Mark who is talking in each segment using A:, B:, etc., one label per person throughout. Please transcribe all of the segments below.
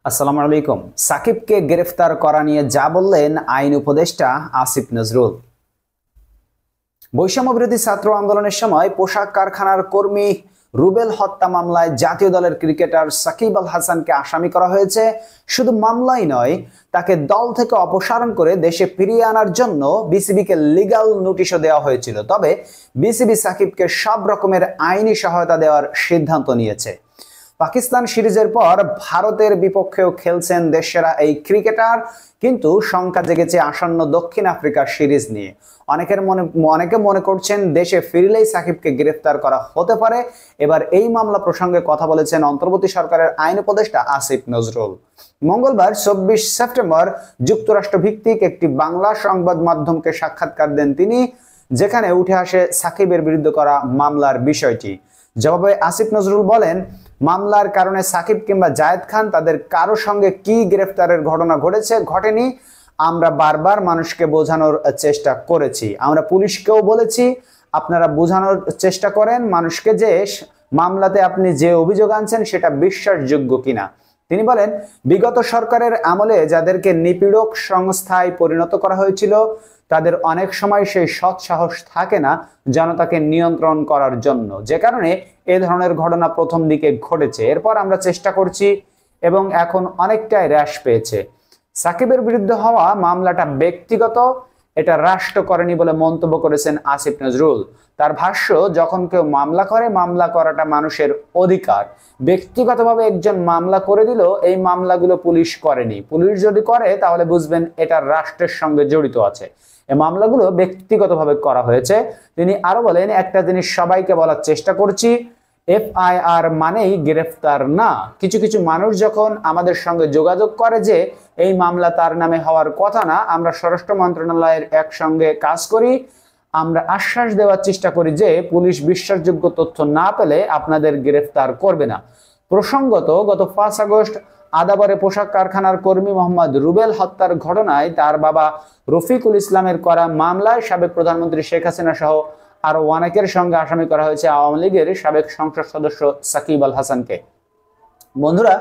A: আসসালামু আলাইকুম। সাকিবকে গ্রেফতার করা নিয়ে যা বললেন আইন উপদেষ্টা আসিফ নজরুল। বৈষম্য বিরোধী ছাত্র আন্দোলনের সময় পোশাক কারখানার কর্মী রুবেল হত্যা মামলায় জাতীয় দলের ক্রিকেটার সাকিব আল হাসানকে আসামি করা হয়েছে। শুধু মামলাই নয়, তাকে দল থেকে অপসারণ করে দেশে ফিরিয়ে আনার জন্য বিসিবিকে লিগ্যাল নোটিশও দেওয়া হয়েছিল। তবে বিসিবি সাকিবকে সব রকমের আইনি সহায়তা দেওয়ার সিদ্ধান্ত নিয়েছে। পাকিস্তান সিরিজের পর ভারতের বিপক্ষেও খেলছেন দেশসেরা এই ক্রিকেটার, কিন্তু শঙ্কা জেগেছে আসন্ন দক্ষিণ আফ্রিকার সিরিজ নিয়ে। অনেকে মনে করছেন দেশে ফিরলেই সাকিবকে গ্রেফতার করা হতে পারে। এবার এই মামলা প্রসঙ্গে কথা বলেছেন অন্তর্বর্তী সরকারের আইন উপদেষ্টা আসিফ নজরুল। মঙ্গলবার 24 সেপ্টেম্বর যুক্তরাষ্ট্র ভিত্তিক একটি বাংলা সংবাদ মাধ্যমকে সাক্ষাৎকার দেন তিনি, যেখানে উঠে আসে সাকিবের বিরুদ্ধে করা মামলার বিষয়টি। জবাবে আসিফ নজরুল বলেন, মামলার কারণে সাকিব কিংবা জায়েদ খান তাদের কারো সঙ্গে কি গ্রেফতারের ঘটনা ঘটেনি। আমরা বারবার মানুষকে বোঝানোর চেষ্টা করেছি, আমরা পুলিশকেও বলেছি আপনারা বোঝানোর চেষ্টা করেন মানুষকে যে মামলাতে আপনি যে অভিযোগ আনছেন সেটা বিশ্বাসযোগ্য কিনা। তিনি বলেন, বিগত সরকারের আমলে যাদেরকে নিপীড়ক সংস্থায় পরিণত করা হয়েছিল তাদের অনেক সময় সেই সৎ সাহস থাকে না জনতাকে নিয়ন্ত্রণ করার জন্য, যে কারণে এ ধরনের ঘটনা প্রথম দিকে ঘটেছে। এরপর আমরা চেষ্টা করছি এবং এখন অনেকটাই হ্রাস পেয়েছে। সাকিবের বিরুদ্ধে হওয়া মামলাটা ব্যক্তিগত, এটা রাষ্ট্র করেনি বলে মন্তব্য করেছেন আসিফ নজরুল। তার ভাষ্য, যখন কেউ মামলা করে, মামলা করাটা মানুষের অধিকার। ব্যক্তিগতভাবে একজন মামলা করে দিল, এই মামলাগুলো পুলিশ করেনি। পুলিশ যদি করে তাহলে বুঝবেন এটা রাষ্ট্রের সঙ্গে জড়িত আছে। এই মামলাগুলো ব্যক্তিগতভাবে করা হয়েছে। তিনি আরো বলেন, একটা জিনিস সবাইকে বলার চেষ্টা করছি, এফআইআর মানেই গ্রেফতার না। কিছু কিছু মানুষ যখন আমাদের সঙ্গে যোগাযোগ করে যে এই মামলা তার নামে হওয়ার কথা না, আমরা স্বরাষ্ট্র মন্ত্রণালয়ের একসঙ্গে কাজ করি, আমরা আশ্বাস দেওয়ার চেষ্টা করি যে পুলিশ বিশ্বাসযোগ্য তথ্য না পেলে আপনাদের গ্রেফতার করবে না। প্রসঙ্গত, গত 5 আগস্ট আদাবরে পোশাক কারখানার কর্মী মোহাম্মদ রুবেল হত্যার ঘটনায় তার বাবা রফিকুল ইসলামের করা মামলায় সাবেক প্রধানমন্ত্রী শেখ হাসিনা সহ আরো অনেকের সঙ্গে আসামি করা হয়েছে আওয়ামী লীগের সাবেক সংসদ সদস্য সাকিব আল হাসানকে। বন্ধুরা,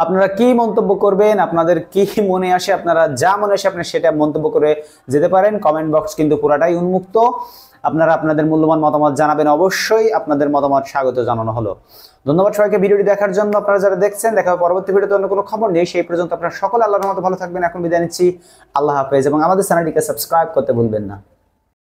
A: আপনারা কি মন্তব্য করবেন, আপনাদের কি মনে আসে, আপনারা যা মনে আসে আপনি সেটা মন্তব্য করে যেতে পারেন। কমেন্ট বক্স কিন্তু পুরাটাই উন্মুক্ত, আপনারা আপনাদের মূল্যবান মতামত জানাবেন। অবশ্যই আপনাদের মতামত স্বাগত জানানো হলো। ধন্যবাদ সবাইকে ভিডিওটি দেখার জন্য। আপনারা যারা দেখছেন, দেখা হবে পরবর্তী ভিডিওতে অন্য কোনো খবর নেই। সেই পর্যন্ত আপনারা সকলে আল্লাহর রহমতে ভালো থাকবেন। এখন বিদায় নিচ্ছি, আল্লাহ হাফেজ, এবং আমাদের চ্যানেলটিকে সাবস্ক্রাইব করতে ভুলবেন না।